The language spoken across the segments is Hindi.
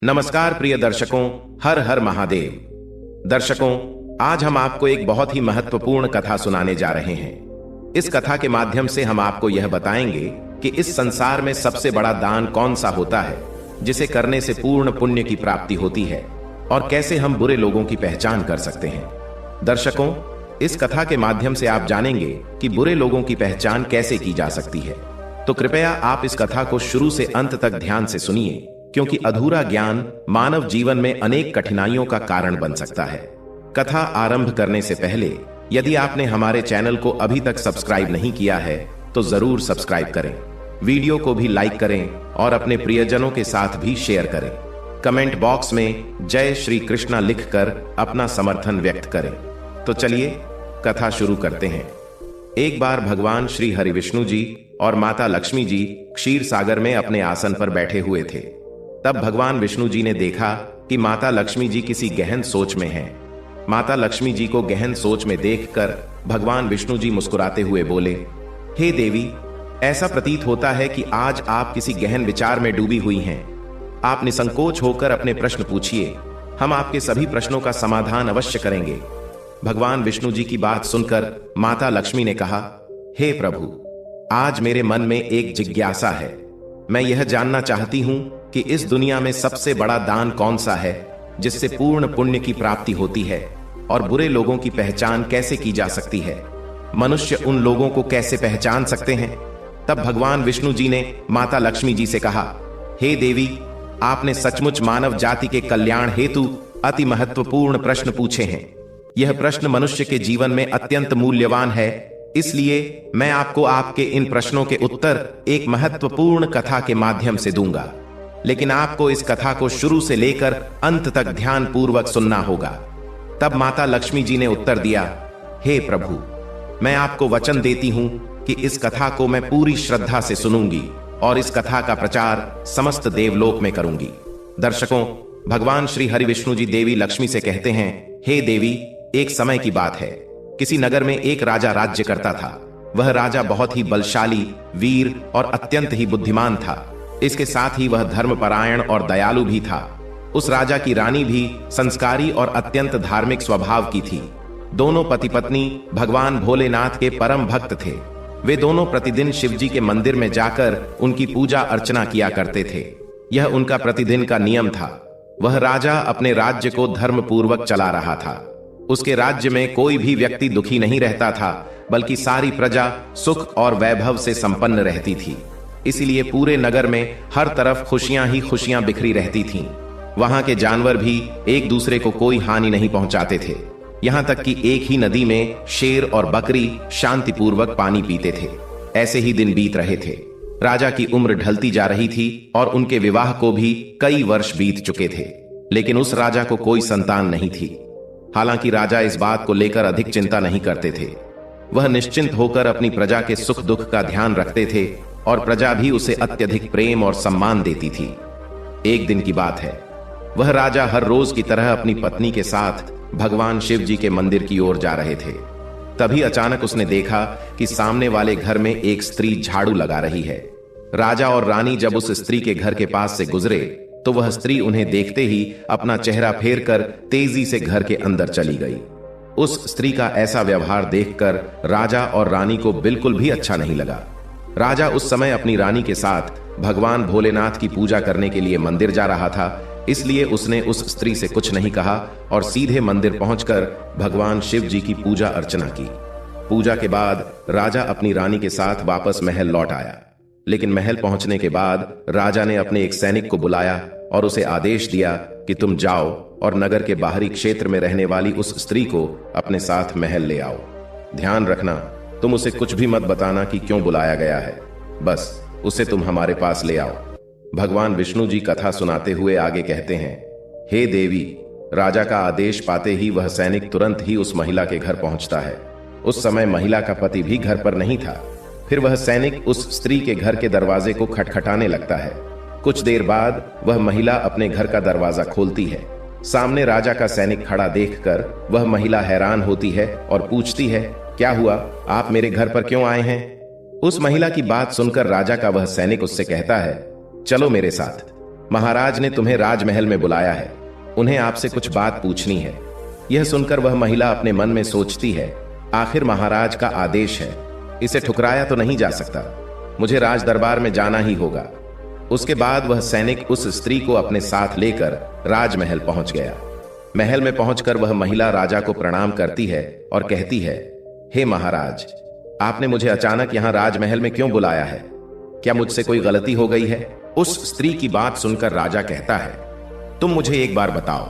नमस्कार प्रिय दर्शकों, हर हर महादेव। दर्शकों, आज हम आपको एक बहुत ही महत्वपूर्ण कथा सुनाने जा रहे हैं। इस कथा के माध्यम से हम आपको यह बताएंगे कि इस संसार में सबसे बड़ा दान कौन सा होता है, जिसे करने से पूर्ण पुण्य की प्राप्ति होती है, और कैसे हम बुरे लोगों की पहचान कर सकते हैं। दर्शकों, इस कथा के माध्यम से आप जानेंगे कि बुरे लोगों की पहचान कैसे की जा सकती है। तो कृपया आप इस कथा को शुरू से अंत तक ध्यान से सुनिए, क्योंकि अधूरा ज्ञान मानव जीवन में अनेक कठिनाइयों का कारण बन सकता है। कथा आरंभ करने से पहले यदि आपने हमारे चैनल को अभी तक सब्सक्राइब नहीं किया है तो जरूर सब्सक्राइब करें, वीडियो को भी लाइक करें और अपने प्रियजनों के साथ भी शेयर करें। कमेंट बॉक्स में जय श्री कृष्णा लिखकर अपना समर्थन व्यक्त करें। तो चलिए कथा शुरू करते हैं। एक बार भगवान श्री हरि विष्णु जी और माता लक्ष्मी जी क्षीर सागर में अपने आसन पर बैठे हुए थे। तब भगवान विष्णु जी ने देखा कि माता लक्ष्मी जी किसी गहन सोच में हैं। माता लक्ष्मी जी को गहन सोच में देखकर भगवान विष्णु जी मुस्कुराते हुए बोले, हे देवी, ऐसा प्रतीत होता है कि आज आप किसी गहन विचार में डूबी हुई हैं। आप निसंकोच होकर अपने प्रश्न पूछिए, हम आपके सभी प्रश्नों का समाधान अवश्य करेंगे। भगवान विष्णु जी की बात सुनकर माता लक्ष्मी ने कहा, हे प्रभु, आज मेरे मन में एक जिज्ञासा है। मैं यह जानना चाहती हूं कि इस दुनिया में सबसे बड़ा दान कौन सा है, जिससे पूर्ण पुण्य की प्राप्ति होती है, और बुरे लोगों की पहचान कैसे की जा सकती है। मनुष्य उन लोगों को कैसे पहचान सकते हैं। तब भगवान विष्णु जी ने माता लक्ष्मी जी से कहा, हे देवी, आपने सचमुच मानव जाति के कल्याण हेतु अति महत्वपूर्ण प्रश्न पूछे हैं। यह प्रश्न मनुष्य के जीवन में अत्यंत मूल्यवान है, इसलिए मैं आपको आपके इन प्रश्नों के उत्तर एक महत्वपूर्ण कथा के माध्यम से दूंगा। लेकिन आपको इस कथा को शुरू से लेकर अंत तक ध्यान पूर्वक सुनना होगा। तब माता लक्ष्मी जी ने उत्तर दिया, हे प्रभु, मैं आपको वचन देती हूं कि इस कथा को मैं पूरी श्रद्धा से सुनूंगी और इस कथा का प्रचार समस्त देवलोक में करूंगी। दर्शकों, भगवान श्री हरि विष्णु जी देवी लक्ष्मी से कहते हैं, हे देवी, एक समय की बात है। किसी नगर में एक राजा राज्य करता था। वह राजा बहुत ही बलशाली, वीर और अत्यंत ही बुद्धिमान था। इसके साथ ही वह धर्मपरायण और दयालु भी था। उस राजा की रानी भी संस्कारी और अत्यंत धार्मिक स्वभाव की थी। दोनों पति पत्नी भगवान भोलेनाथ के परम भक्त थे। वे दोनों प्रतिदिन शिव जी के मंदिर में जाकर उनकी पूजा अर्चना किया करते थे। यह उनका प्रतिदिन का नियम था। वह राजा अपने राज्य को धर्म पूर्वक चला रहा था। उसके राज्य में कोई भी व्यक्ति दुखी नहीं रहता था, बल्कि सारी प्रजा सुख और वैभव से संपन्न रहती थी। इसीलिए पूरे नगर में हर तरफ खुशियां ही खुशियां बिखरी रहती थीं। वहां के जानवर भी एक दूसरे को कोई हानि नहीं पहुंचाते थे। यहां तक कि एक ही नदी में शेर और बकरी शांतिपूर्वक पानी पीते थे। ऐसे ही दिन बीत रहे थे। राजा की उम्र ढलती जा रही थी और उनके विवाह को भी कई वर्ष बीत चुके थे, लेकिन उस राजा को कोई संतान नहीं थी। हालांकि राजा इस बात को लेकर अधिक चिंता नहीं करते थे। वह निश्चिंत होकर अपनी प्रजा के सुख दुख का ध्यान रखते थे और प्रजा भी उसे अत्यधिक प्रेम और सम्मान देती थी। एक दिन की बात है, वह राजा हर रोज की तरह अपनी पत्नी के साथ भगवान शिव जी के मंदिर की ओर जा रहे थे। तभी अचानक उसने देखा कि सामने वाले घर में एक स्त्री झाड़ू लगा रही है। राजा और रानी जब उस स्त्री के घर के पास से गुजरे तो वह स्त्री उन्हें देखते ही अपना चेहरा फेर कर तेजी से घर के अंदर चली गई। उस स्त्री का ऐसा व्यवहार देखकर राजा और रानी को बिल्कुल भी अच्छा नहीं लगा। राजा उस समय अपनी रानी के साथ भगवान भोलेनाथ की पूजा करने के लिए मंदिर जा रहा था, इसलिए उसने उस स्त्री से कुछ नहीं कहा और सीधे मंदिर पहुंचकर भगवान शिव जी की पूजा अर्चना की। पूजा के बाद राजा अपनी रानी के साथ वापस महल लौट आया। लेकिन महल पहुंचने के बाद राजा ने अपने एक सैनिक को बुलाया और उसे आदेश दिया कि तुम जाओ और नगर के बाहरी क्षेत्र में रहने वाली उस स्त्री को अपने साथ महल ले आओ। ध्यान रखना, तुम उसे कुछ भी मत बताना कि क्यों बुलाया गया है, बस उसे तुम हमारे पास ले आओ। भगवान विष्णु जी कथा सुनाते हुए आगे कहते हैं, हे देवी, राजा का आदेश पाते ही वह सैनिक तुरंत ही उस महिला के घर पहुंचता है। उस समय महिला का पति भी घर पर नहीं था। फिर वह सैनिक उस स्त्री के घर के दरवाजे को खटखटाने लगता है। कुछ देर बाद वह महिला अपने घर का दरवाजा खोलती है। सामने राजा का सैनिक खड़ा देखकर वह महिला हैरान होती है और पूछती है, क्या हुआ, आप मेरे घर पर क्यों आए हैं। उस महिला की बात सुनकर राजा का वह सैनिक उससे कहता है, चलो मेरे साथ। महाराज ने तुम्हें राजमहल में बुलाया है, उन्हें आपसे कुछ बात पूछनी है। यह सुनकर वह महिला अपने मन में सोचती है, आखिर महाराज का आदेश है, इसे ठुकराया तो नहीं जा सकता, मुझे राज दरबार में जाना ही होगा। उसके बाद वह सैनिक उस स्त्री को अपने साथ लेकर राजमहल पहुंच गया। महल में पहुंचकर वह महिला राजा को प्रणाम करती है और कहती है, हे महाराज, आपने मुझे अचानक यहां राजमहल में क्यों बुलाया है? क्या मुझसे कोई गलती हो गई है? उस स्त्री की बात सुनकर राजा कहता है, तुम मुझे एक बार बताओ,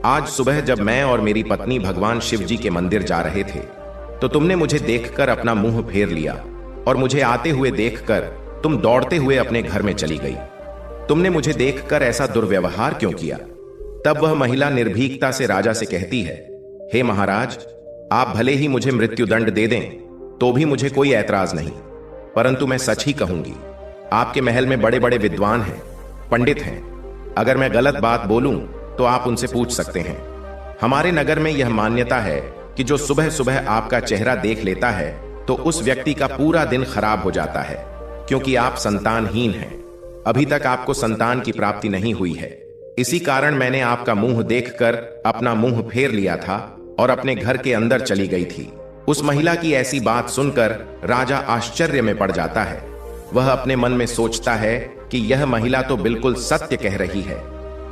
आज सुबह जब मैं और मेरी पत्नी भगवान शिव जी के मंदिर जा रहे थे तो तुमने मुझे देखकर अपना मुंह फेर लिया और मुझे आते हुए देखकर तुम दौड़ते हुए अपने घर में चली गई। तुमने मुझे देखकर ऐसा दुर्व्यवहार क्यों किया? तब वह महिला निर्भीकता से राजा से कहती है, हे महाराज, आप भले ही मुझे मृत्युदंड दे दें तो भी मुझे कोई ऐतराज नहीं, परंतु मैं सच ही कहूंगी, आपके महल में बड़े बड़े विद्वान हैं, पंडित हैं, अगर मैं गलत बात बोलूं तो आप उनसे पूछ सकते हैं। हमारे नगर में यह मान्यता है कि जो सुबह सुबह आपका चेहरा देख लेता है तो उस व्यक्ति का पूरा दिन खराब हो जाता है, क्योंकि आप संतानहीन हैं। अभी तक आपको संतान की प्राप्ति नहीं हुई है, इसी कारण मैंने आपका मुंह देखकर अपना मुंह फेर लिया था और अपने घर के अंदर चली गई थी। उस महिला की ऐसी बात सुनकर राजा आश्चर्य में पड़ जाता है। वह अपने मन में सोचता है कि यह महिला तो बिल्कुल सत्य कह रही है।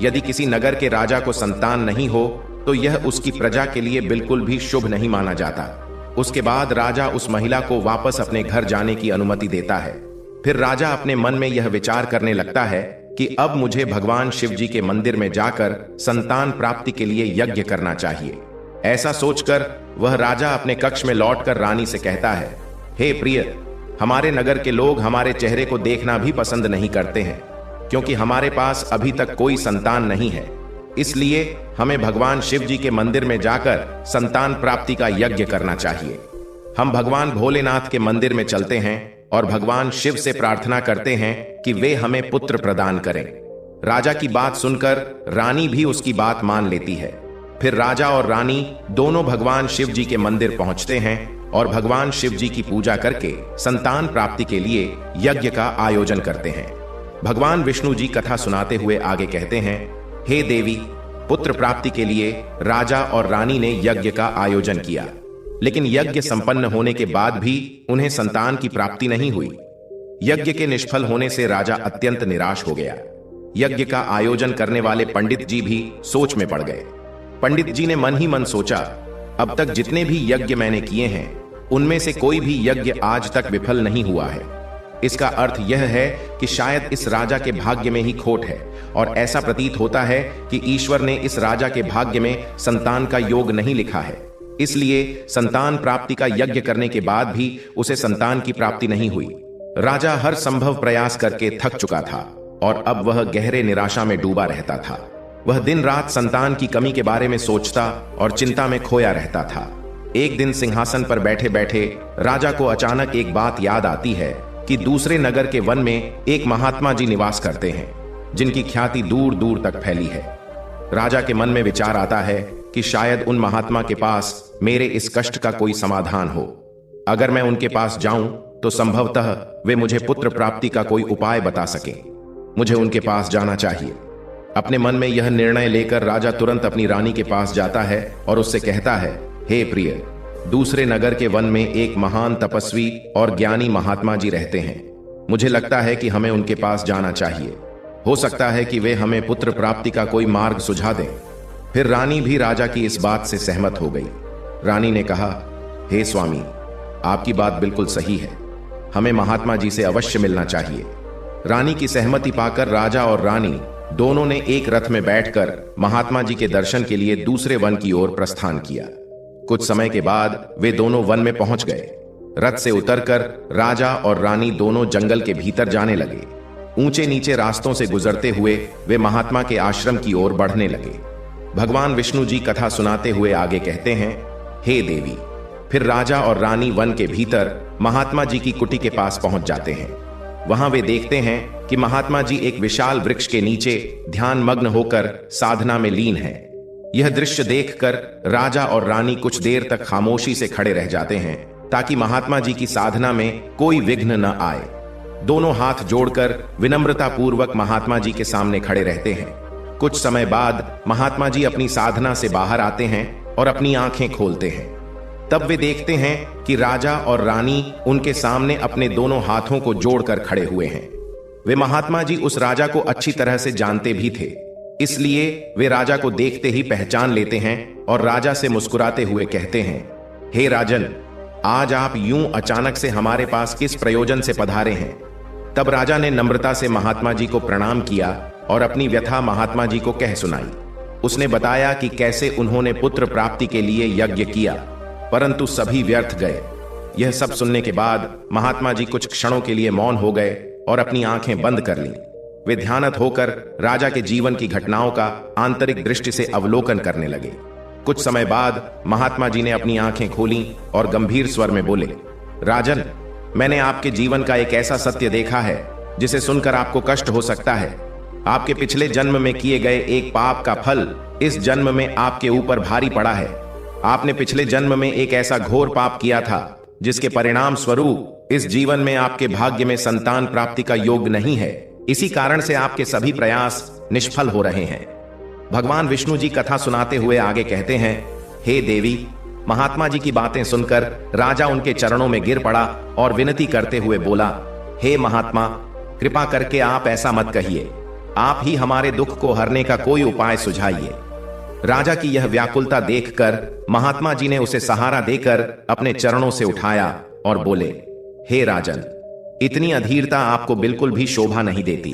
यदि किसी नगर के राजा को संतान नहीं हो तो यह उसकी प्रजा के लिए बिल्कुल भी शुभ नहीं माना जाता। उसके बाद राजा उस महिला को वापस अपने घर जाने की अनुमति देता है। फिर राजा अपने मन में यह विचार करने लगता है कि अब मुझे भगवान शिव जी के मंदिर में जाकर संतान प्राप्ति के लिए यज्ञ करना चाहिए। ऐसा सोचकर वह राजा अपने कक्ष में लौटकर रानी से कहता है, हे प्रिय, हमारे नगर के लोग हमारे चेहरे को देखना भी पसंद नहीं करते हैं, क्योंकि हमारे पास अभी तक कोई संतान नहीं है। इसलिए हमें भगवान शिव जी के मंदिर में जाकर संतान प्राप्ति का यज्ञ करना चाहिए। हम भगवान भोलेनाथ के मंदिर में चलते हैं और भगवान शिव से प्रार्थना करते हैं कि वे हमें पुत्र प्रदान करें। राजा की बात सुनकर रानी भी उसकी बात मान लेती है। फिर राजा और रानी दोनों भगवान शिव जी के मंदिर पहुंचते हैं और भगवान शिव जी की पूजा करके संतान प्राप्ति के लिए यज्ञ का आयोजन करते हैं। भगवान विष्णु जी कथा सुनाते हुए आगे कहते हैं, हे देवी, पुत्र प्राप्ति के लिए राजा और रानी ने यज्ञ का आयोजन किया, लेकिन यज्ञ संपन्न होने के बाद भी उन्हें संतान की प्राप्ति नहीं हुई। यज्ञ के निष्फल होने से राजा अत्यंत निराश हो गया। यज्ञ का आयोजन करने वाले पंडित जी भी सोच में पड़ गए। पंडित जी ने मन ही मन सोचा, अब तक जितने भी यज्ञ मैंने किए हैं उनमें से कोई भी यज्ञ आज तक विफल नहीं हुआ है। इसका अर्थ यह है कि शायद इस राजा के भाग्य में ही खोट है और ऐसा प्रतीत होता है कि ईश्वर ने इस राजा के भाग्य में संतान का योग नहीं लिखा है। इसलिए संतान प्राप्ति का यज्ञ करने के बाद भी उसे संतान की प्राप्ति नहीं हुई। राजा हर संभव प्रयास करके थक चुका था और अब वह गहरे निराशा में डूबा रहता था। वह दिन रात संतान की कमी के बारे में सोचता और चिंता में खोया रहता था। एक दिन सिंहासन पर बैठे बैठे राजा को अचानक एक बात याद आती है कि दूसरे नगर के वन में एक महात्मा जी निवास करते हैं, जिनकी ख्याति दूर दूर तक फैली है। राजा के मन में विचार आता है कि शायद उन महात्मा के पास मेरे इस कष्ट का कोई समाधान हो। अगर मैं उनके पास जाऊं तो संभवतः वे मुझे पुत्र प्राप्ति का कोई उपाय बता सकें। मुझे उनके पास जाना चाहिए। अपने मन में यह निर्णय लेकर राजा तुरंत अपनी रानी के पास जाता है और उससे कहता है, हे प्रिय, दूसरे नगर के वन में एक महान तपस्वी और ज्ञानी महात्मा जी रहते हैं। मुझे लगता है कि हमें उनके पास जाना चाहिए। हो सकता है कि वे हमें पुत्र प्राप्ति का कोई मार्ग सुझा दें। फिर रानी भी राजा की इस बात से सहमत हो गई। रानी ने कहा, हे स्वामी, आपकी बात बिल्कुल सही है, हमें महात्मा जी से अवश्य मिलना चाहिए। रानी की सहमति पाकर राजा और रानी दोनों ने एक रथ में बैठकर महात्मा जी के दर्शन के लिए दूसरे वन की ओर प्रस्थान किया। कुछ समय के बाद वे दोनों वन में पहुंच गए। रथ से उतरकर राजा और रानी दोनों जंगल के भीतर जाने लगे। ऊंचे नीचे रास्तों से गुजरते हुए वे महात्मा के आश्रम की ओर बढ़ने लगे। भगवान विष्णु जी कथा सुनाते हुए आगे कहते हैं, हे देवी। फिर राजा और रानी वन के भीतर महात्मा जी की कुटी के पास पहुंच जाते हैं। वहां वे देखते हैं कि महात्मा जी एक विशाल वृक्ष के नीचे ध्यान मग्न होकर साधना में लीन हैं। यह दृश्य देखकर राजा और रानी कुछ देर तक खामोशी से खड़े रह जाते हैं ताकि महात्मा जी की साधना में कोई विघ्न न आए। दोनों हाथ जोड़कर विनम्रता पूर्वक महात्मा जी के सामने खड़े रहते हैं। कुछ समय बाद महात्मा जी अपनी साधना से बाहर आते हैं और अपनी आंखें खोलते हैं। तब वे देखते हैं कि राजा और रानी उनके सामने अपने दोनों हाथों को जोड़कर खड़े हुए हैं। वे महात्मा जी उस राजा को अच्छी तरह से जानते भी थे, इसलिए वे राजा को देखते ही पहचान लेते हैं और राजा से मुस्कुराते हुए कहते हैं, हे राजन, आज आप यूं अचानक से हमारे पास किस प्रयोजन से पधारे हैं? तब राजा ने नम्रता से महात्मा जी को प्रणाम किया और अपनी व्यथा महात्मा जी को कह सुनाई। उसने बताया कि कैसे उन्होंने पुत्र प्राप्ति के लिए यज्ञ किया, परंतु सभी व्यर्थ गए। यह सब सुनने के बाद महात्मा जी कुछ क्षणों के लिए मौन हो गए और अपनी आंखें बंद कर लीं। वे ध्यानत होकर राजा के जीवन की घटनाओं का आंतरिक दृष्टि से अवलोकन करने लगे। कुछ समय बाद महात्मा जी ने अपनी आंखें खोलीं और गंभीर स्वर में बोले, राजन, मैंने आपके जीवन का एक ऐसा सत्य देखा है जिसे सुनकर आपको कष्ट हो सकता है। आपके पिछले जन्म में किए गए एक पाप का फल इस जन्म में आपके ऊपर भारी पड़ा है। आपने पिछले जन्म में एक ऐसा घोर पाप किया था जिसके परिणाम स्वरूप इस जीवन में आपके भाग्य में संतान प्राप्ति का योग नहीं है। इसी कारण से आपके सभी प्रयास निष्फल हो रहे हैं। भगवान विष्णु जी कथा सुनाते हुए आगे कहते हैं, हे देवी, महात्मा जी की बातें सुनकर राजा उनके चरणों में गिर पड़ा और विनती करते हुए बोला, हे महात्मा, कृपा करके आप ऐसा मत कहिए। आप ही हमारे दुख को हरने का कोई उपाय सुझाइए। राजा की यह व्याकुलता देखकर महात्मा जी ने उसे सहारा देकर अपने चरणों से उठाया और बोले, हे राजन, इतनी अधीरता आपको बिल्कुल भी शोभा नहीं देती।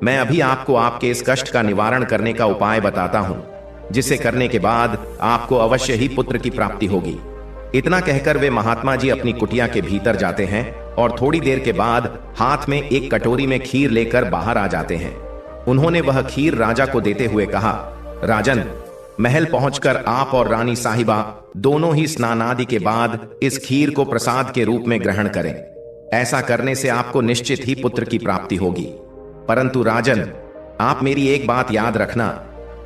मैं अभी आपको आपके इस कष्ट का निवारण करने का उपाय बताता हूं, जिसे करने के बाद आपको अवश्य ही पुत्र की प्राप्ति होगी। इतना कहकर वे महात्मा जी अपनी कुटिया के भीतर जाते हैं और थोड़ी देर के बाद हाथ में एक कटोरी में खीर लेकर बाहर आ जाते हैं। उन्होंने वह खीर राजा को देते हुए कहा, राजन, महल पहुंचकर आप और रानी साहिबा दोनों ही स्नान आदि के बाद इस खीर को प्रसाद के रूप में ग्रहण करें। ऐसा करने से आपको निश्चित ही पुत्र की प्राप्ति होगी। परंतु राजन, आप मेरी एक बात याद रखना,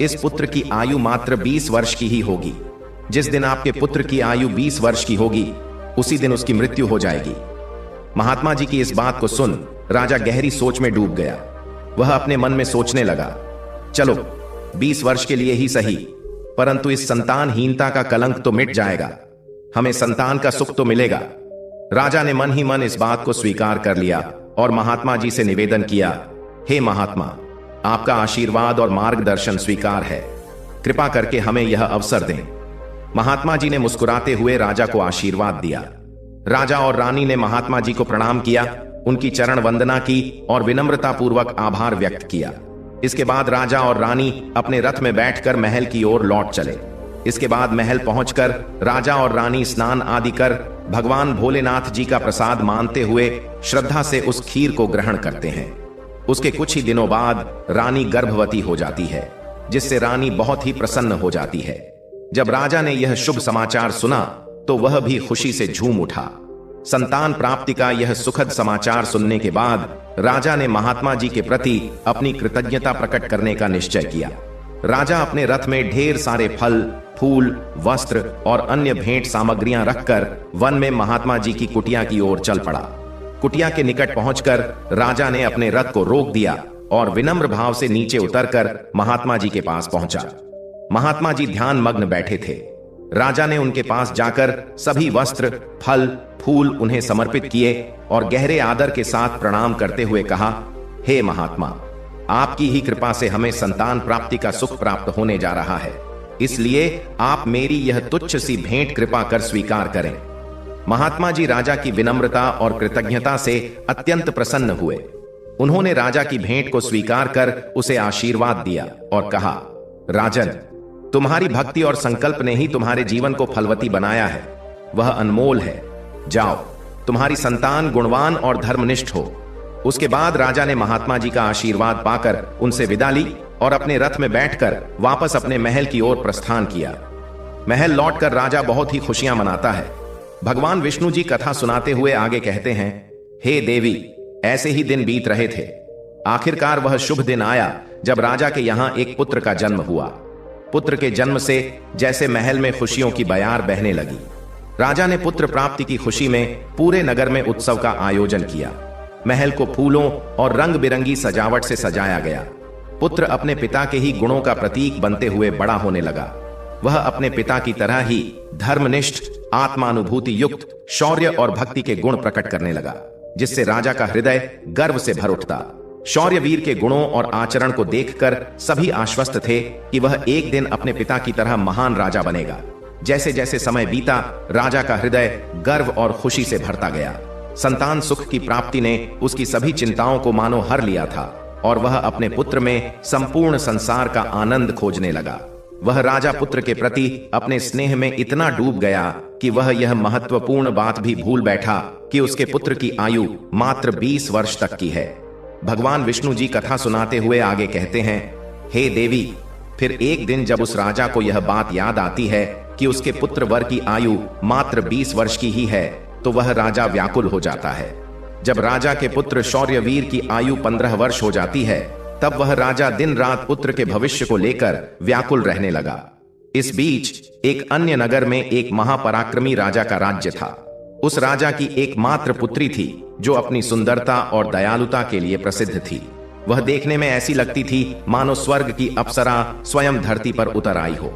इस पुत्र की आयु मात्र 20 वर्ष की ही होगी। जिस दिन आपके पुत्र की आयु 20 वर्ष की होगी, उसी दिन उसकी मृत्यु हो जाएगी। महात्मा जी की इस बात को सुन राजा गहरी सोच में डूब गया। वह अपने मन में सोचने लगा, चलो 20 वर्ष के लिए ही सही, परंतु इस संतानहीनता का कलंक तो मिट जाएगा, हमें संतान का सुख तो मिलेगा। राजा ने मन ही मन इस बात को स्वीकार कर लिया और महात्मा जी से निवेदन किया, हे महात्मा, आपका आशीर्वाद और मार्गदर्शन स्वीकार है, कृपा करके हमें यह अवसर दें। महात्मा जी ने मुस्कुराते हुए राजा को आशीर्वाद दिया। राजा और रानी ने महात्मा जी को प्रणाम किया, उनकी चरण वंदना की और विनम्रता पूर्वक आभार व्यक्त किया। इसके बाद राजा और रानी अपने रथ में बैठकर महल की ओर लौट चले। इसके बाद महल पहुंचकर राजा और रानी स्नान आदि कर भगवान भोलेनाथ जी का प्रसाद मानते हुए श्रद्धा से उस खीर को ग्रहण करते हैं। उसके कुछ ही दिनों बाद रानी गर्भवती हो जाती है, जिससे रानी बहुत ही प्रसन्न हो जाती है। जब राजा ने यह शुभ समाचार सुना तो वह भी खुशी से झूम उठा। संतान प्राप्ति का यह सुखद समाचार सुनने के बाद राजा ने महात्मा जी के प्रति अपनी कृतज्ञता प्रकट करने का निश्चय किया। राजा अपने रथ में ढेर सारे फल, फूल, वस्त्र और अन्य भेंट सामग्रियां रखकर वन में महात्मा जी की कुटिया की ओर चल पड़ा। कुटिया के निकट पहुंचकर राजा ने अपने रथ को रोक दिया और विनम्र भाव से नीचे उतरकर महात्मा जी के पास पहुंचा। महात्मा जी ध्यान मग्न बैठे थे। राजा ने उनके पास जाकर सभी वस्त्र, फल, फूल उन्हें समर्पित किए और गहरे आदर के साथ प्रणाम करते हुए कहा, हे महात्मा, आपकी ही कृपा से हमें संतान प्राप्ति का सुख प्राप्त होने जा रहा है, इसलिए आप मेरी यह तुच्छ सी भेंट कृपा कर स्वीकार करें। महात्मा जी राजा की विनम्रता और कृतज्ञता से अत्यंत प्रसन्न हुए। उन्होंने राजा की भेंट को स्वीकार कर उसे आशीर्वाद दिया और कहा, राजन, तुम्हारी भक्ति और संकल्प ने ही तुम्हारे जीवन को फलवती बनाया है, वह अनमोल है। जाओ, तुम्हारी संतान गुणवान और धर्मनिष्ठ हो। उसके बाद राजा ने महात्मा जी का आशीर्वाद पाकर उनसे विदा ली और अपने रथ में बैठकर वापस अपने महल की ओर प्रस्थान किया। महल लौटकर राजा बहुत ही खुशियां मनाता है। भगवान विष्णु जी कथा सुनाते हुए आगे कहते हैं, हे देवी, ऐसे ही दिन बीत रहे थे। आखिरकार वह शुभ दिन आया जब राजा के यहां एक पुत्र का जन्म हुआ। पुत्र के जन्म से जैसे महल में खुशियों की बयार बहने लगी। राजा ने पुत्र प्राप्ति की खुशी में पूरे नगर में उत्सव का आयोजन किया। महल को फूलों और रंग बिरंगी सजावट से सजाया गया। पुत्र अपने पिता के ही गुणों का प्रतीक बनते हुए बड़ा होने लगा। वह अपने पिता की तरह ही धर्मनिष्ठ, आत्मानुभूति युक्त, शौर्य और भक्ति के गुण प्रकट करने लगा, जिससे राजा का हृदय गर्व से भर उठता। शौर्यवीर के गुणों और आचरण को देखकर सभी आश्वस्त थे कि वह एक दिन अपने पिता की तरह महान राजा बनेगा। जैसे जैसे समय बीता, राजा का हृदय गर्व और खुशी से भरता गया। संतान सुख की प्राप्ति ने उसकी सभी चिंताओं को मानो हर लिया था और वह अपने पुत्र में संपूर्ण संसार का आनंद खोजने लगा। वह राजा पुत्र के प्रति अपने स्नेह में इतना डूब गया कि वह यह महत्वपूर्ण बात भी भूल बैठा कि उसके पुत्र की आयु मात्र 20 वर्ष तक की है। भगवान विष्णु जी कथा सुनाते हुए आगे कहते हैं, हे देवी, फिर एक दिन जब उस राजा को यह बात याद आती है कि उसके पुत्र वर की आयु मात्र 20 वर्ष की ही है, तो वह राजा व्याकुल हो जाता है। जब राजा के पुत्र शौर्यवीर की आयु 15 वर्ष हो जाती है, तब वह राजा दिन रात पुत्र के भविष्य को लेकर व्याकुल रहने लगा। इस बीच एक अन्य नगर में एक महापराक्रमी राजा का राज्य था। उस राजा की एकमात्र पुत्री थी जो अपनी सुंदरता और दयालुता के लिए प्रसिद्ध थी। वह देखने में ऐसी लगती थी मानो स्वर्ग की अप्सरा स्वयं धरती पर उतर आई हो।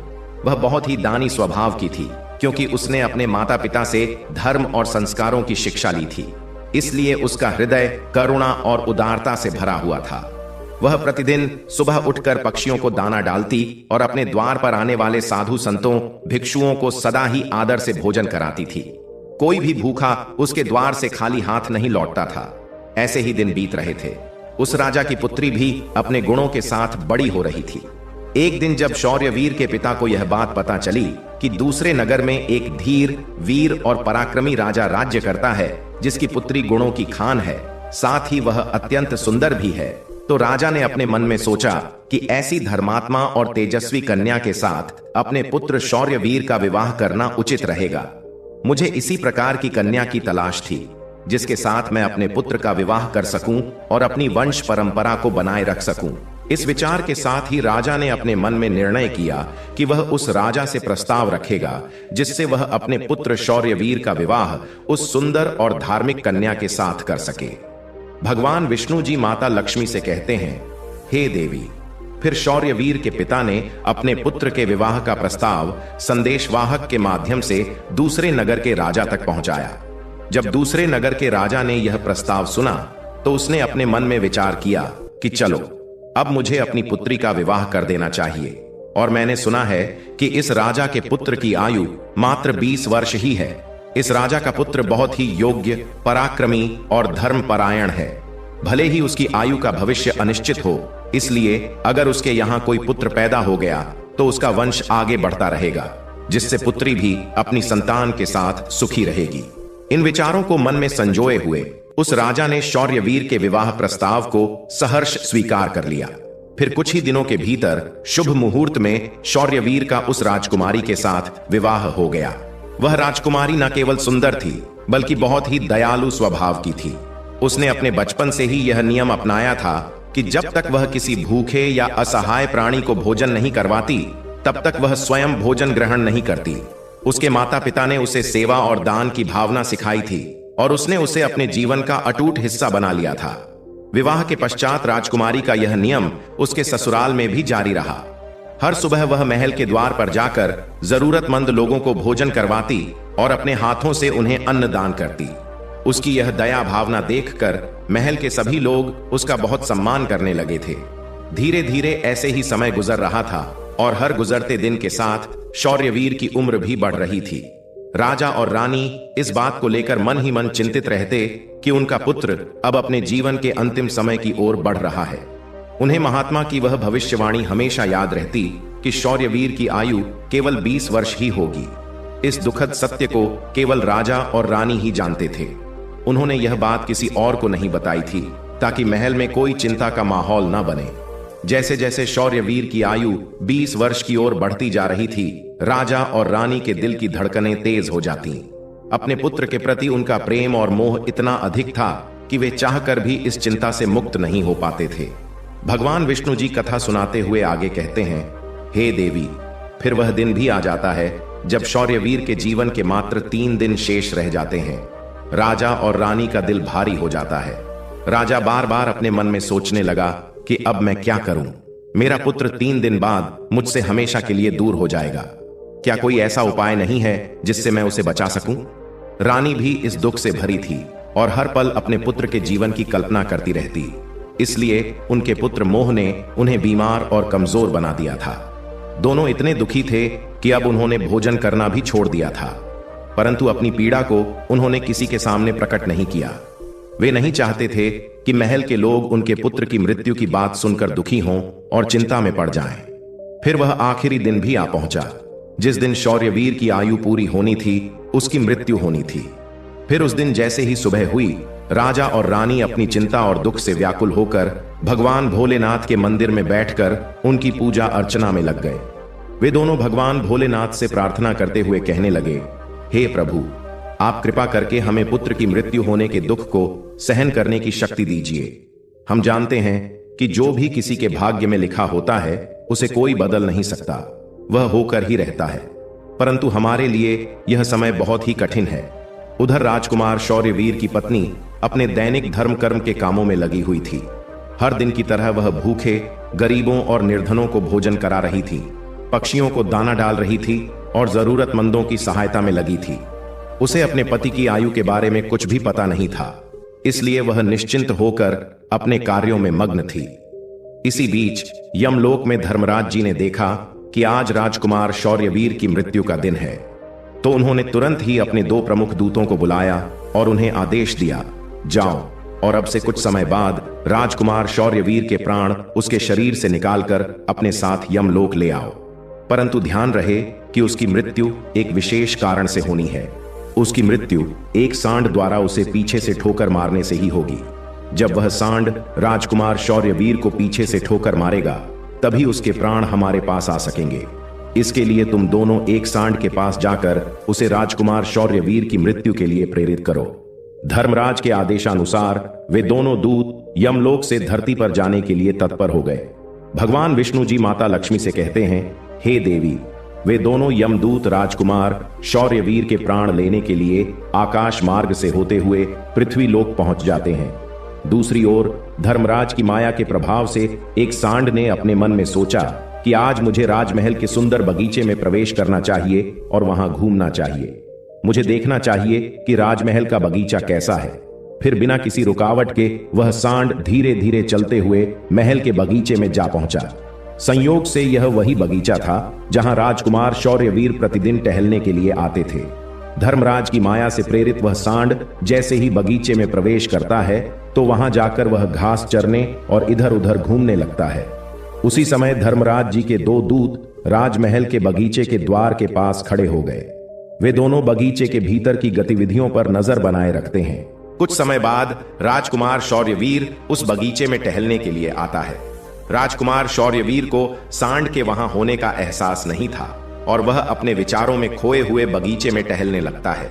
वह बहुत ही दानी स्वभाव की थी, क्योंकि उसने अपने माता पिता से धर्म और संस्कारों की शिक्षा ली थी। इसलिए उसका हृदय करुणा और उदारता से भरा हुआ था। वह प्रतिदिन सुबह उठकर पक्षियों को दाना डालती और अपने द्वार पर आने वाले साधु संतों, भिक्षुओं को सदा ही आदर से भोजन कराती थी। कोई भी भूखा उसके द्वार से खाली हाथ नहीं लौटता था। ऐसे ही दिन बीत रहे थे। उस राजा की पुत्री भी अपने गुणों के साथ बड़ी हो रही थी। एक दिन जब शौर्यवीर के पिता को यह बात पता चली कि दूसरे नगर में एक धीर, वीर और पराक्रमी राजा राज्य करता है, जिसकी पुत्री गुणों की खान है, साथ ही वह अत्यंत सुंदर भी है, तो राजा ने अपने मन में सोचा कि ऐसी धर्मात्मा और तेजस्वी कन्या के साथ अपने पुत्र शौर्यवीर का विवाह करना उचित रहेगा। मुझे इसी प्रकार की कन्या की तलाश थी जिसके साथ मैं अपने पुत्र का विवाह कर सकूं और अपनी वंश परंपरा को बनाए रख सकूं। इस विचार के साथ ही राजा ने अपने मन में निर्णय किया कि वह उस राजा से प्रस्ताव रखेगा जिससे वह अपने पुत्र शौर्यवीर का विवाह उस सुंदर और धार्मिक कन्या के साथ कर सके। भगवान विष्णु जी माता लक्ष्मी से कहते हैं, हे देवी। फिर शौर्यवीर के पिता ने अपने पुत्र के विवाह का प्रस्ताव संदेशवाहक के माध्यम से दूसरे नगर के राजा तक पहुंचाया। जब दूसरे नगर के राजा ने यह प्रस्ताव सुना तो उसने अपने मन में विचार किया कि चलो, अब मुझे अपनी पुत्री का विवाह कर देना चाहिए। और मैंने सुना है कि इस राजा के पुत्र की आयु मात्र 20 वर्ष ही है। इस राजा का पुत्र बहुत ही योग्य, पराक्रमी और धर्मपरायण है। भले ही उसकी आयु का भविष्य अनिश्चित हो, इसलिए अगर उसके यहाँ कोई पुत्र पैदा हो गया तो उसका वंश आगे बढ़ता रहेगा, जिससे पुत्री भी अपनी संतान के साथ सुखी रहेगी। इन विचारों को मन में संजोए हुए उस राजा ने शौर्यवीर के विवाह प्रस्ताव को सहर्ष स्वीकार कर लिया। फिर कुछ ही दिनों के भीतर शुभ मुहूर्त में शौर्यवीर का उस राजकुमारी के साथ विवाह हो गया। वह राजकुमारी न केवल सुंदर थी बल्कि बहुत ही दयालु स्वभाव की थी। उसने अपने बचपन से ही यह नियम अपनाया था कि जब तक वह किसी भूखे या असहाय प्राणी को भोजन नहीं करवाती, तब तक वह स्वयं भोजन ग्रहण नहीं करती। उसके माता पिता ने उसे सेवा और दान की भावना सिखाई थी और उसने उसे अपने जीवन का अटूट हिस्सा बना लिया था। विवाह के पश्चात राजकुमारी का यह नियम उसके ससुराल में भी जारी रहा। हर सुबह वह महल के द्वार पर जाकर जरूरतमंद लोगों को भोजन करवाती और अपने हाथों से उन्हें अन्न दान करती। उसकी यह दया भावना देखकर महल के सभी लोग उसका बहुत सम्मान करने लगे थे। धीरे धीरे ऐसे ही समय गुजर रहा था और हर गुजरते दिन के साथ शौर्यवीर की उम्र भी बढ़ रही थी। राजा और रानी इस बात को लेकर मन ही मन चिंतित रहते कि उनका पुत्र अब अपने जीवन के अंतिम समय की ओर बढ़ रहा है। उन्हें महात्मा की वह भविष्यवाणी हमेशा याद रहती कि शौर्यवीर की आयु केवल 20 वर्ष ही होगी। इस दुखद सत्य को केवल राजा और रानी ही जानते थे। उन्होंने यह बात किसी और को नहीं बताई थी ताकि महल में कोई चिंता का माहौल न बने। जैसे जैसे शौर्यवीर की आयु 20 वर्ष की ओर बढ़ती जा रही थी, राजा और रानी के दिल की धड़कनें तेज हो जाती। अपने पुत्र के प्रति उनका प्रेम और मोह इतना अधिक था कि वे चाहकर भी इस चिंता से मुक्त नहीं हो पाते थे। भगवान विष्णु जी कथा सुनाते हुए आगे कहते हैं, हे देवी, फिर वह दिन भी आ जाता है जब शौर्यवीर के जीवन के मात्र 3 दिन शेष रह जाते हैं। राजा और रानी का दिल भारी हो जाता है। राजा बार बार अपने मन में सोचने लगा कि अब मैं क्या करूं। मेरा पुत्र 3 दिन बाद मुझसे हमेशा के लिए दूर हो जाएगा। क्या कोई ऐसा उपाय नहीं है जिससे मैं उसे बचा सकूं? रानी भी इस दुख से भरी थी और हर पल अपने पुत्र के जीवन की कल्पना करती रहती। इसलिए उनके पुत्र मोह ने उन्हें बीमार और कमजोर बना दिया था। दोनों इतने दुखी थे कि अब उन्होंने भोजन करना भी छोड़ दिया था, परंतु अपनी पीड़ा को उन्होंने किसी के सामने प्रकट नहीं किया। वे नहीं चाहते थे कि महल के लोग उनके पुत्र की मृत्यु की बात सुनकर दुखी हों और चिंता में पड़ जाएं। फिर वह आखिरी दिन भी आ पहुंचा, जिस दिन शौर्यवीर की आयु पूरी होनी थी, उसकी मृत्यु होनी थी। फिर उस दिन जैसे ही सुबह हुई, राजा और रानी अपनी चिंता और दुख से व्याकुल होकर भगवान भोलेनाथ के मंदिर में बैठकर उनकी पूजा अर्चना में लग गए। वे दोनों भगवान भोलेनाथ से प्रार्थना करते हुए कहने लगे, हे प्रभु, आप कृपा करके हमें पुत्र की मृत्यु होने के दुख को सहन करने की शक्ति दीजिए। हम जानते हैं कि जो भी किसी के भाग्य में लिखा होता है उसे कोई बदल नहीं सकता, वह होकर ही रहता है। परंतु हमारे लिए यह समय बहुत ही कठिन है। उधर राजकुमार शौर्यवीर की पत्नी अपने दैनिक धर्म कर्म के कामों में लगी हुई थी। हर दिन की तरह वह भूखे गरीबों और निर्धनों को भोजन करा रही थी, पक्षियों को दाना डाल रही थी और जरूरतमंदों की सहायता में लगी थी। उसे अपने पति की आयु के बारे में कुछ भी पता नहीं था, इसलिए वह निश्चिंत होकर अपने कार्यों में मग्न थी। इसी बीच यमलोक में धर्मराज जी ने देखा कि आज राजकुमार शौर्यवीर की मृत्यु का दिन है, तो उन्होंने तुरंत ही अपने 2 प्रमुख दूतों को बुलाया और उन्हें आदेश दिया, जाओ और अब से कुछ समय बाद राजकुमार शौर्यवीर के प्राण उसके शरीर से निकालकर अपने साथ यमलोक ले आओ। परंतु ध्यान रहे कि उसकी मृत्यु एक विशेष कारण से होनी है। उसकी मृत्यु एक सांड द्वारा उसे पीछे से ठोकर मारने से ही होगी। जब वह सांड राजकुमार शौर्यवीर को पीछे से ठोकर मारेगा, तभी उसके प्राण हमारे पास आ सकेंगे। इसके लिए तुम दोनों एक सांड के पास जाकर उसे राजकुमार शौर्यवीर की मृत्यु के लिए प्रेरित करो। धर्मराज के आदेशानुसार वे दोनों दूत यमलोक से धरती पर जाने के लिए तत्पर हो गए। भगवान विष्णु जी माता लक्ष्मी से कहते हैं, हे देवी। वे दोनों यमदूत राजकुमार शौर्यवीर के प्राण लेने के लिए आकाश मार्ग से होते हुए पृथ्वी लोक पहुंच जाते हैं। दूसरी ओर धर्मराज की माया के प्रभाव से एक सांड ने अपने मन में सोचा कि आज मुझे राजमहल के सुंदर बगीचे में प्रवेश करना चाहिए और वहां घूमना चाहिए। मुझे देखना चाहिए कि राजमहल का बगीचा कैसा है। फिर बिना किसी रुकावट के वह सांड धीरे धीरे चलते हुए महल के बगीचे में जा पहुंचा। संयोग से यह वही बगीचा था जहां राजकुमार शौर्यवीर प्रतिदिन टहलने के लिए आते थे। धर्मराज की माया से प्रेरित वह सांड जैसे ही बगीचे में प्रवेश करता है, तो वहां जाकर वह घास चरने और इधर उधर घूमने लगता है। उसी समय धर्मराज जी के 2 दूत राजमहल के बगीचे के द्वार के पास खड़े हो गए। वे दोनों बगीचे के भीतर की गतिविधियों पर नजर बनाए रखते हैं। कुछ समय बाद राजकुमार शौर्यवीर उस बगीचे में टहलने के लिए आता है। राजकुमार शौर्यवीर को सांड के वहां होने का एहसास नहीं था और वह अपने विचारों में खोए हुए बगीचे में टहलने लगता है।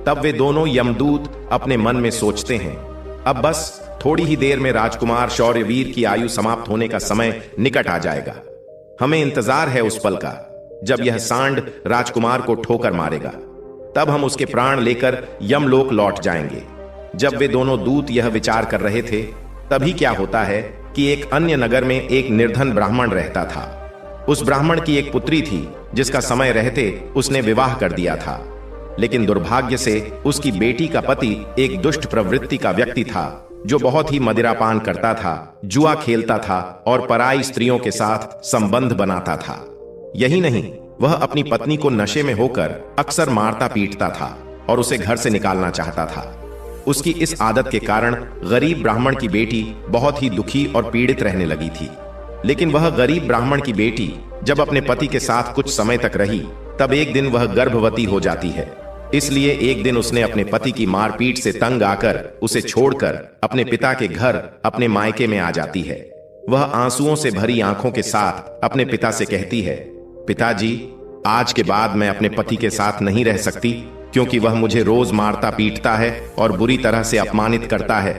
तब वे दोनों यमदूत अपने मन में सोचते हैं, अब बस थोड़ी ही देर में राजकुमार शौर्यवीर की आयु समाप्त होने का समय निकट आ जाएगा। हमें इंतजार है उस पल का जब यह सांड राजकुमार को ठोकर मारेगा। तब हम उसके प्राण लेकर यमलोक लौट जाएंगे। जब वे दोनों दूत यह विचार कर रहे थे, तभी क्या होता है कि एक अन्य नगर में एक निर्धन ब्राह्मण रहता था। उस ब्राह्मण की एक पुत्री थी जिसका समय रहते उसने विवाह कर दिया था, लेकिन दुर्भाग्य से उसकी बेटी का पति एक दुष्ट प्रवृत्ति का व्यक्ति था जो बहुत ही मदिरापान करता था, जुआ खेलता था और पराई स्त्रियों के साथ संबंध बनाता था। यही नहीं, वह अपनी पत्नी को नशे में होकर अक्सर मारता पीटता था और उसे घर से निकालना चाहता था। उसकी इस आदत के कारण गरीब ब्राह्मण की बेटी बहुत ही दुखी और पीड़ित रहने लगी थी। लेकिन वह गरीब ब्राह्मण की बेटी जब अपने पति के साथ कुछ समय तक रही, तब एक दिन वह गर्भवती हो जाती है। इसलिए एक दिन उसने अपने पति की मारपीट से तंग आकर उसे छोड़कर अपने पिता के घर अपने मायके में आ जाती है। वह आंसुओं से भरी आंखों के साथ अपने पिता से कहती है, पिताजी, आज के बाद मैं अपने पति के साथ नहीं रह सकती, क्योंकि वह मुझे रोज मारता पीटता है और बुरी तरह से अपमानित करता है।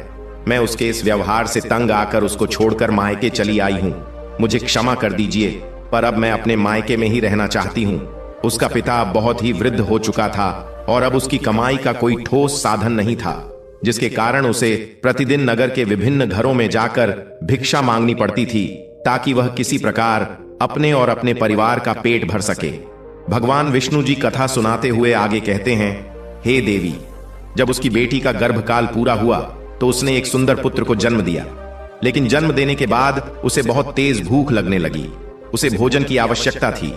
मैं उसके इस व्यवहार से तंग आकर उसको छोड़कर मायके चली आई हूँ। मुझे क्षमा कर दीजिए, पर अब मैं अपने मायके में ही रहना चाहती हूँ। उसका पिता बहुत ही वृद्ध हो चुका था और अब उसकी कमाई का कोई ठोस साधन नहीं था, जिसके कारण उसे प्रतिदिन नगर के विभिन्न घरों में जाकर भिक्षा मांगनी पड़ती थी, ताकि वह किसी प्रकार अपने और अपने परिवार का पेट भर सके। भगवान विष्णु जी कथा सुनाते हुए आगे कहते हैं, हे देवी, जब उसकी बेटी का गर्भकाल पूरा हुआ तो उसने एक सुंदर पुत्र को जन्म दिया। लेकिन जन्म देने के बाद उसे बहुत तेज भूख लगने लगी। उसे भोजन की आवश्यकता थी।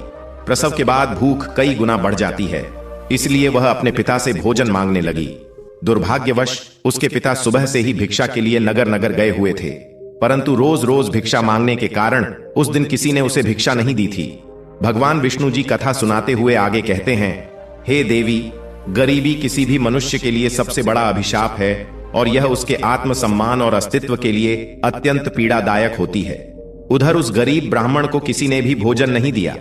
प्रसव के बाद भूख कई गुना बढ़ जाती है, इसलिए वह अपने पिता से भोजन मांगने लगी। दुर्भाग्यवश उसके पिता सुबह से ही भिक्षा के लिए नगर नगर गए हुए थे, परंतु रोज रोज भिक्षा मांगने के कारण उस दिन किसी ने उसे भिक्षा नहीं दी थी। भगवान विष्णु जी कथा सुनाते हुए आगे कहते हैं, हे देवी, गरीबी किसी भी मनुष्य के लिए सबसे बड़ा अभिशाप है और यह उसके आत्मसम्मान और अस्तित्व के लिए अत्यंत पीड़ादायक होती है। उधर उस गरीब ब्राह्मण को किसी ने भी भोजन नहीं दिया,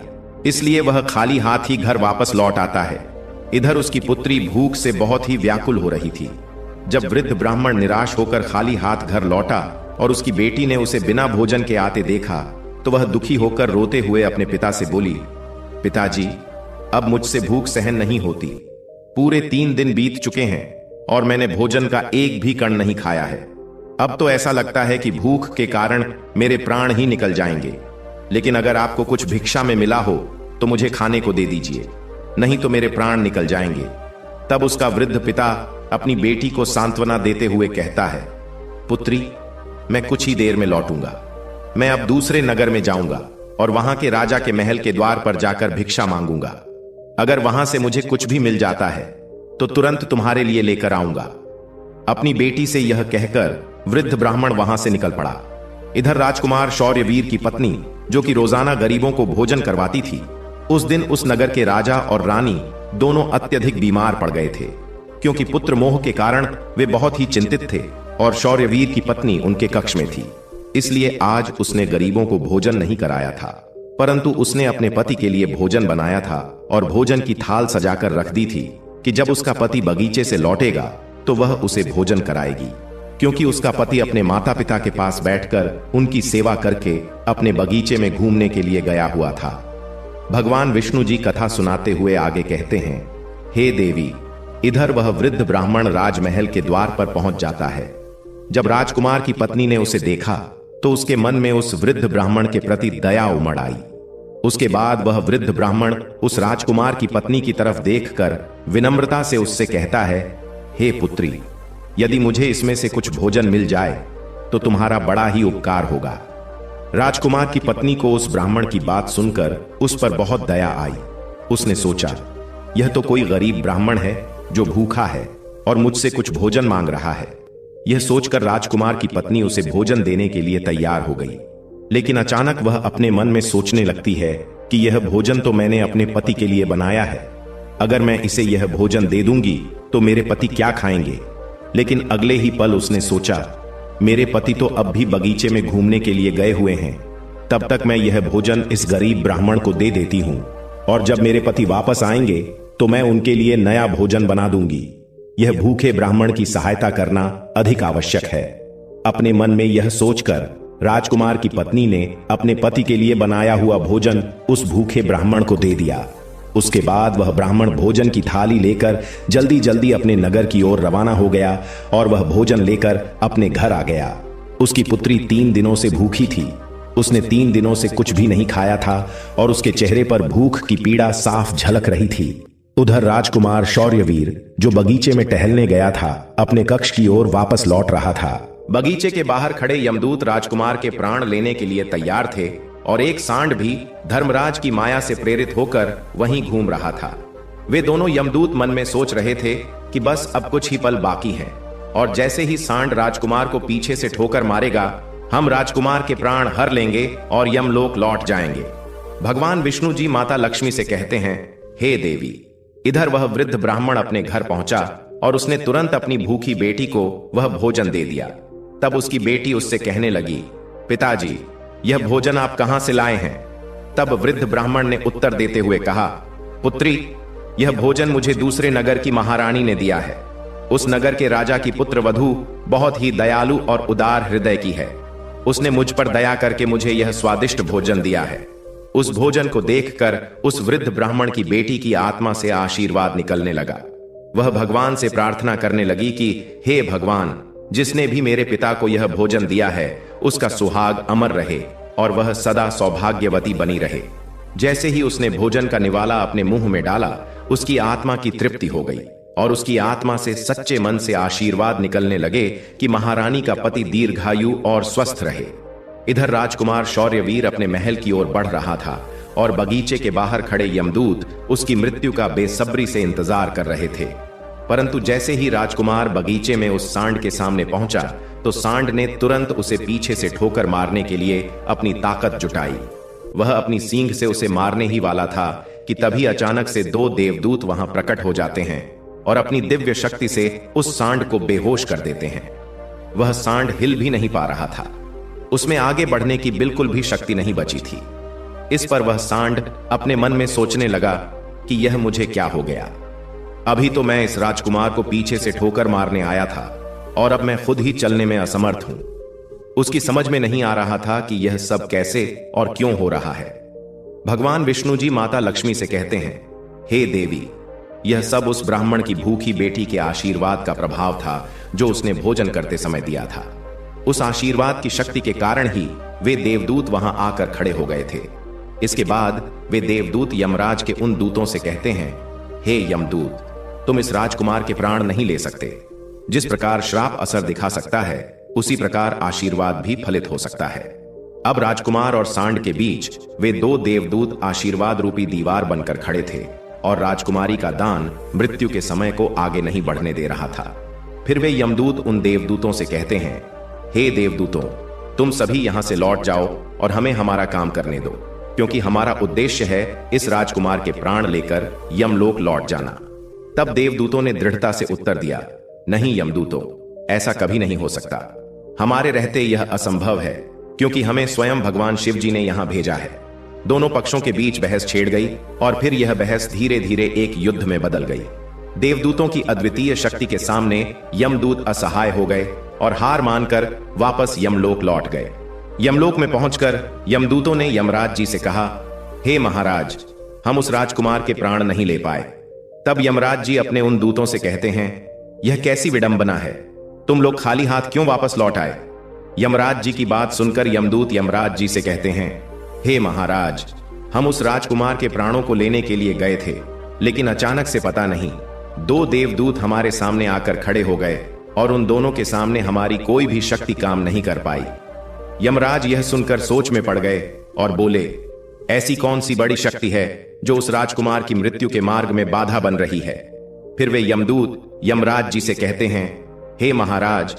इसलिए वह खाली हाथ ही घर वापस लौट आता है। इधर उसकी पुत्री भूख से बहुत ही व्याकुल हो रही थी। जब वृद्ध ब्राह्मण निराश होकर खाली हाथ घर लौटा और उसकी बेटी ने उसे बिना भोजन के आते देखा, तो वह दुखी होकर रोते हुए अपने पिता से बोली, पिताजी, अब मुझसे भूख सहन नहीं होती। पूरे 3 दिन बीत चुके हैं और मैंने भोजन का एक भी कण नहीं खाया है। अब तो ऐसा लगता है कि भूख के कारण मेरे प्राण ही निकल जाएंगे। लेकिन अगर आपको कुछ भिक्षा में मिला हो तो मुझे खाने को दे दीजिए, नहीं तो मेरे प्राण निकल जाएंगे। तब उसका वृद्ध पिता अपनी बेटी को सांत्वना देते हुए कहता है, पुत्री, मैं कुछ ही देर में लौटूंगा। मैं अब दूसरे नगर में जाऊंगा और वहां के राजा के महल के द्वार पर जाकर भिक्षा मांगूंगा। अगर वहां से मुझे कुछ भी मिल जाता है तो तुरंत तुम्हारे लिए लेकर आऊंगा। अपनी बेटी से यह कहकर वृद्ध ब्राह्मण वहां से निकल पड़ा। इधर राजकुमार शौर्यवीर की पत्नी, जो कि रोजाना गरीबों को भोजन करवाती थी, उस दिन उस नगर के राजा और रानी दोनों अत्यधिक बीमार पड़ गए थे, क्योंकि पुत्र मोह के कारण वे बहुत ही चिंतित थे और शौर्यवीर की पत्नी उनके कक्ष में थी। इसलिए आज उसने गरीबों को भोजन नहीं कराया था, परंतु उसने अपने पति के लिए भोजन बनाया था और भोजन की थाल सजाकर रख दी थी कि जब उसका पति बगीचे से लौटेगा तो वह उसे भोजन कराएगी, क्योंकि उसका पति अपने माता पिता के पास बैठकर उनकी सेवा करके अपने बगीचे में घूमने के लिए गया हुआ था। भगवान विष्णु जी कथा सुनाते हुए आगे कहते हैं, हे देवी, इधर वह वृद्ध ब्राह्मण राजमहल के द्वार पर पहुंच जाता है। जब राजकुमार की पत्नी ने उसे देखा तो उसके मन में उस वृद्ध ब्राह्मण के प्रति दया उमड़ आई। उसके बाद वह वृद्ध ब्राह्मण उस राजकुमार की पत्नी की तरफ देखकर विनम्रता से उससे कहता है, हे पुत्री, यदि मुझे इसमें से कुछ भोजन मिल जाए तो तुम्हारा बड़ा ही उपकार होगा। राजकुमार की पत्नी को उस ब्राह्मण की बात सुनकर उस पर बहुत दया आई। उसने सोचा, यह तो कोई गरीब ब्राह्मण है जो भूखा है और मुझसे कुछ भोजन मांग रहा है। यह सोचकर राजकुमार की पत्नी उसे भोजन देने के लिए तैयार हो गई। लेकिन अचानक वह अपने मन में सोचने लगती है कि यह भोजन तो मैंने अपने पति के लिए बनाया है। अगर मैं इसे यह भोजन दे दूंगी तो मेरे पति क्या खाएंगे। लेकिन अगले ही पल उसने सोचा, मेरे पति तो अब भी बगीचे में घूमने के लिए गए हुए हैं, तब तक मैं यह भोजन इस गरीब ब्राह्मण को दे देती हूं और जब मेरे पति वापस आएंगे तो मैं उनके लिए नया भोजन बना दूंगी। यह भूखे ब्राह्मण की सहायता करना अधिक आवश्यक है। अपने मन में यह सोचकर राजकुमार की पत्नी ने अपने पति के लिए बनाया हुआ भोजन उस भूखे ब्राह्मण को दे दिया। उसके बाद वह ब्राह्मण भोजन की थाली लेकर जल्दी जल्दी अपने नगर की ओर रवाना हो गया और वह भोजन लेकर अपने घर आ गया। उसकी पुत्री 3 दिनों से भूखी थी। उसने 3 दिनों से कुछ भी नहीं खाया था और उसके चेहरे पर भूख की पीड़ा साफ झलक रही थी। उधर राजकुमार शौर्यवीर, जो बगीचे में टहलने गया था, अपने कक्ष की ओर वापस लौट रहा था। बगीचे के बाहर खड़े यमदूत राजकुमार के प्राण लेने के लिए तैयार थे और एक सांड भी धर्मराज की माया से प्रेरित होकर वहीं घूम रहा था। वे दोनों यमदूत मन में सोच रहे थे कि बस अब कुछ ही पल बाकी हैं और जैसे ही सांड राजकुमार को पीछे से ठोकर मारेगा, हम राजकुमार के प्राण हर लेंगे और यमलोक लौट जाएंगे। भगवान विष्णु जी माता लक्ष्मी से कहते हैं, हे देवी, इधर वह वृद्ध ब्राह्मण अपने घर पहुंचा और उसने तुरंत अपनी भूखी बेटी को वह भोजन दे दिया। तब उसकी बेटी उससे कहने लगी, पिताजी, यह भोजन आप कहां से लाए हैं? तब वृद्ध ब्राह्मण ने उत्तर देते हुए कहा, पुत्री, यह भोजन मुझे दूसरे नगर की महारानी ने दिया है। उस नगर के राजा की पुत्र वधू बहुत ही दयालु और उदार हृदय की है। उसने मुझ पर दया करके मुझे यह स्वादिष्ट भोजन दिया है। उस भोजन को देखकर उस वृद्ध ब्राह्मण की बेटी की आत्मा से आशीर्वाद निकलने लगा। वह भगवान से प्रार्थना करने लगी कि हे भगवान, जिसने भी मेरे पिता को यह भोजन दिया है उसका सुहाग अमर रहे और वह सदा सौभाग्यवती बनी रहे। जैसे ही उसने भोजन का निवाला अपने मुंह में डाला, उसकी आत्मा की तृप्ति हो गई और उसकी आत्मा से सच्चे मन से आशीर्वाद निकलने लगे कि महारानी का पति दीर्घायु और स्वस्थ रहे। इधर राजकुमार शौर्यवीर अपने महल की ओर बढ़ रहा था और बगीचे के बाहर खड़े यमदूत उसकी मृत्यु का बेसब्री से इंतजार कर रहे थे। परंतु जैसे ही राजकुमार बगीचे में उस सांड के सामने पहुंचा तो सांड ने तुरंत उसे पीछे से ठोकर मारने के लिए अपनी ताकत जुटाई। वह अपनी सींग से उसे मारने ही वाला था कि तभी अचानक से 2 देवदूत वहां प्रकट हो जाते हैं और अपनी दिव्य शक्ति से उस सांड को बेहोश कर देते हैं। वह सांड हिल भी नहीं पा रहा था, उसमें आगे बढ़ने की बिल्कुल भी शक्ति नहीं बची थी। इस पर वह सांड अपने मन में सोचने लगा कि यह मुझे क्या हो गया। अभी तो मैं इस राजकुमार को पीछे से ठोकर मारने आया था और अब मैं खुद ही चलने में असमर्थ हूं। उसकी समझ में नहीं आ रहा था कि यह सब कैसे और क्यों हो रहा है। भगवान विष्णु जी माता लक्ष्मी से कहते हैं, हे देवी, यह सब उस ब्राह्मण की भूखी बेटी के आशीर्वाद का प्रभाव था जो उसने भोजन करते समय दिया था। उस आशीर्वाद की शक्ति के कारण ही वे देवदूत वहां आकर खड़े हो गए थे। इसके बाद वे देवदूत यमराज के उन दूतों से कहते हैं, हे यमदूत, तुम इस राजकुमार के प्राण नहीं ले सकते। जिस प्रकार श्राप असर दिखा सकता है उसी प्रकार आशीर्वाद भी फलित हो सकता है। अब राजकुमार और सांड के बीच वे 2 देवदूत आशीर्वाद रूपी दीवार बनकर खड़े थे और राजकुमारी का दान मृत्यु के समय को आगे नहीं बढ़ने दे रहा था। फिर वे यमदूत उन देवदूतों से कहते हैं, हे देवदूतों, तुम सभी यहां से लौट जाओ और हमें हमारा काम करने दो, क्योंकि हमारा उद्देश्य है इस राजकुमार के प्राण लेकर यमलोक लौट जाना। तब देवदूतों ने दृढ़ता से उत्तर दिया, नहीं यमदूतों, ऐसा कभी नहीं हो सकता। हमारे रहते यह असंभव है, क्योंकि हमें स्वयं भगवान शिव जी ने यहां भेजा है। दोनों पक्षों के बीच बहस छेड़ गई और फिर यह बहस धीरे धीरे एक युद्ध में बदल गई। देवदूतों की अद्वितीय शक्ति के सामने यमदूत असहाय हो गए और हार मानकर वापस यमलोक लौट गए। यमलोक में पहुंचकर यमदूतों ने यमराज जी से कहा, हे महाराज, हम उस राजकुमार के प्राण नहीं ले पाए। तब यमराज जी अपने उन दूतों से कहते हैं, यह कैसी विडंबना है, तुम लोग खाली हाथ क्यों वापस लौट आए? यमराज जी की बात सुनकर यमदूत यमराज जी से कहते हैं, हे महाराज, हम उस राजकुमार के प्राणों को लेने के लिए गए थे, लेकिन अचानक से पता नहीं 2 देवदूत हमारे सामने आकर खड़े हो गए और उन दोनों के सामने हमारी कोई भी शक्ति काम नहीं कर पाई। यमराज यह सुनकर सोच में पड़ गए और बोले, ऐसी कौन सी बड़ी शक्ति है जो उस राजकुमार की मृत्यु के मार्ग में बाधा बन रही है? फिर वे यमदूत यमराज जी से कहते हैं, हे महाराज,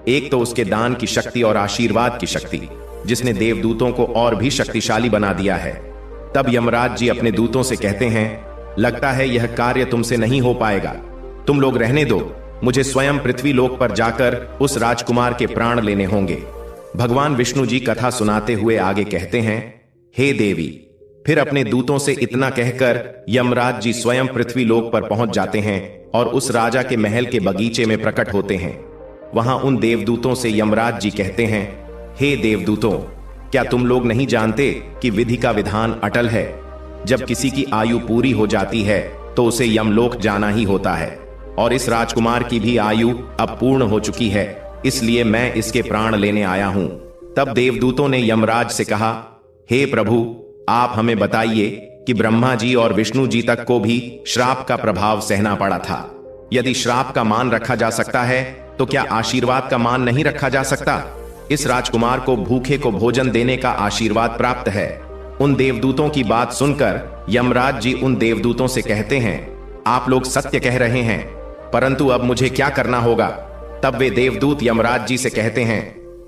एक तो उसके दान की शक्ति और आशीर्वाद की शक्ति, जिसने देवदूतों को और भी शक्तिशाली बना दिया है। तब यमराज जी अपने दूतों से कहते हैं, लगता है यह कार्य तुमसे नहीं हो पाएगा, तुम लोग रहने दो, मुझे स्वयं पृथ्वी लोक पर जाकर उस राजकुमार के प्राण लेने होंगे। भगवान विष्णु जी कथा सुनाते हुए आगे कहते हैं, हे देवी। फिर अपने दूतों से इतना कहकर यमराज जी स्वयं पृथ्वी लोक पर पहुंच जाते हैं और उस राजा के महल के बगीचे में प्रकट होते हैं। वहां उन देवदूतों से यमराज जी कहते हैं, हे देवदूतों, क्या तुम लोग नहीं जानते कि विधि का विधान अटल है? जब किसी की आयु पूरी हो जाती है तो उसे यमलोक जाना ही होता है, और इस राजकुमार की भी आयु अब पूर्ण हो चुकी है, इसलिए मैं इसके प्राण लेने आया हूं। तब देवदूतों ने यमराज से कहा, हे प्रभु, आप हमें बताइए कि ब्रह्मा जी और विष्णु जी तक को भी श्राप का प्रभाव सहना पड़ा था। यदि श्राप का मान रखा जा सकता है तो क्या आशीर्वाद का मान नहीं रखा जा सकता? इस राजकुमार को भूखे को भोजन देने का आशीर्वाद प्राप्त है। उन देवदूतों की बात सुनकर यमराज जी उन देवदूतों से कहते हैं, आप लोग सत्य कह रहे हैं, परंतु अब मुझे क्या करना होगा? तब वे देवदूत यमराज जी से कहते हैं,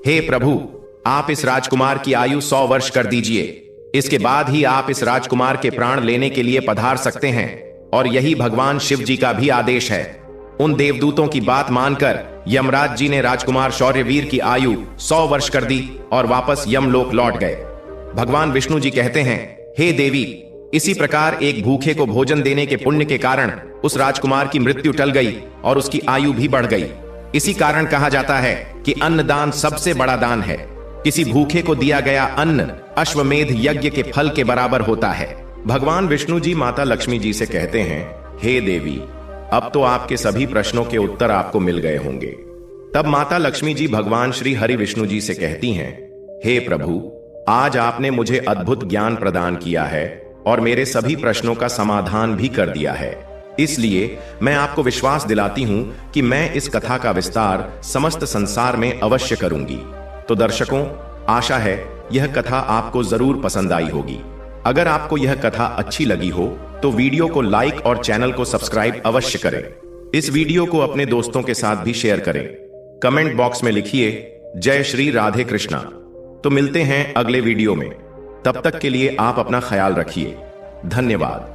हे प्रभु, आप इस राजकुमार की आयु 100 वर्ष कर दीजिए, इसके बाद ही आप इस राजकुमार के प्राण लेने के लिए पधार सकते हैं, और यही भगवान शिव जी का भी आदेश है। उन देवदूतों की बात मानकर यमराज जी ने राजकुमार शौर्यवीर की आयु 100 वर्ष कर दी और वापस यमलोक लौट गए। भगवान विष्णु जी कहते हैं, हे देवी, इसी प्रकार एक भूखे को भोजन देने के पुण्य के कारण उस राजकुमार की मृत्यु टल गई और उसकी आयु भी बढ़ गई। इसी कारण कहा जाता है कि अन्नदान सबसे बड़ा दान है। किसी भूखे को दिया गया अन्न अश्वमेध यज्ञ के फल के बराबर होता है। भगवान विष्णु जी माता लक्ष्मी जी से कहते हैं, हे देवी, अब तो आपके सभी प्रश्नों के उत्तर आपको मिल गए होंगे। तब माता लक्ष्मी जी भगवान श्री हरि विष्णु जी से कहती हैं, हे प्रभु, आज आपने मुझे अद्भुत ज्ञान प्रदान किया है और मेरे सभी प्रश्नों का समाधान भी कर दिया है। इसलिए मैं आपको विश्वास दिलाती हूं कि मैं इस कथा का विस्तार समस्त संसार में अवश्य करूंगी। तो दर्शकों, आशा है यह कथा आपको जरूर पसंद आई होगी। अगर आपको यह कथा अच्छी लगी हो तो वीडियो को लाइक और चैनल को सब्सक्राइब अवश्य करें। इस वीडियो को अपने दोस्तों के साथ भी शेयर करें। कमेंट बॉक्स में लिखिए जय श्री राधे कृष्णा। तो मिलते हैं अगले वीडियो में। तब तक के लिए आप अपना ख्याल रखिए। धन्यवाद।